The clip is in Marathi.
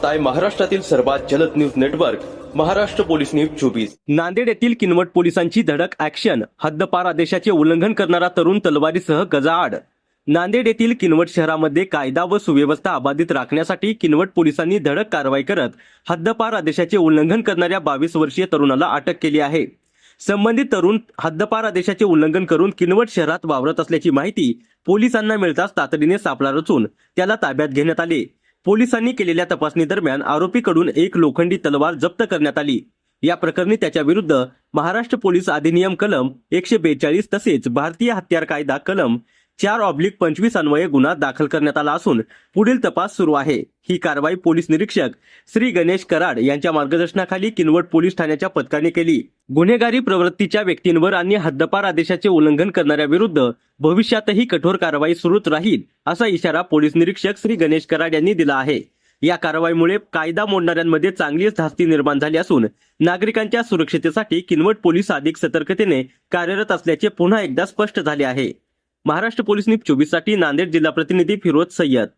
पाहताय महाराष्ट्रातील सर्वात जलद news network Maharashtra police news 24। Nanded येथील किनवट पोलिसांची धडक ॲक्शन। हद्दपार आदेशाचे उल्लंघन करणारा तरुण तलवारीसह गजाआड। नांदेड येथील किनवट शहरामध्ये कायदा व सुव्यवस्था अबाधित राखण्यासाठी किनवट पोलिसांनी धडक कारवाई करत हद्दपार आदेशाचे उल्लंघन करणाऱ्या 22 वर्षीय तरुणाला अटक केली आहे। संबंधित तरुण हद्दपार आदेशाचे उल्लंघन करून किनवट शहरात वावरत असल्याची माहिती पोलिसांना मिळताच तातडीने सापळा रचून त्याला ताब्यात घेण्यात आले। पोलिसांनी केलेल्या तपासणी दरम्यान आरोपीकडून एक लोखंडी तलवार जप्त करण्यात आली। या प्रकरणी त्याच्या विरुद्ध महाराष्ट्र पोलीस अधिनियम कलम 142 तसेच भारतीय हत्यार कायदा कलम 4/25 अन्वये गुन्हा दाखल करण्यात आला असून पुढील तपास सुरू आहे। ही कारवाई पोलीस निरीक्षक श्री गणेश कराड यांच्या मार्गदर्शनाखाली किनवट पोलीस ठाण्याच्या पथकाने केली। गुन्हेगारी प्रवृत्तीच्या व्यक्तींवर आणि हद्दपार आदेशाचे उल्लंघन करणाऱ्या विरुद्ध भविष्यातही कठोर कारवाई सुरूच राहील असा इशारा पोलीस निरीक्षक श्री गणेश कराड यांनी दिला आहे। या कारवाईमुळे कायदा मोडणाऱ्यांमध्ये चांगलीच धास्ती निर्माण झाली असून नागरिकांच्या सुरक्षेसाठी किनवट पोलीस अधिक सतर्कतेने कार्यरत असल्याचे पुन्हा एकदा स्पष्ट झाले आहे। महाराष्ट्र पोलीस न्यूज 24 साठी नांदेड जिल्हा प्रतिनिधी फिरोज सय्यद।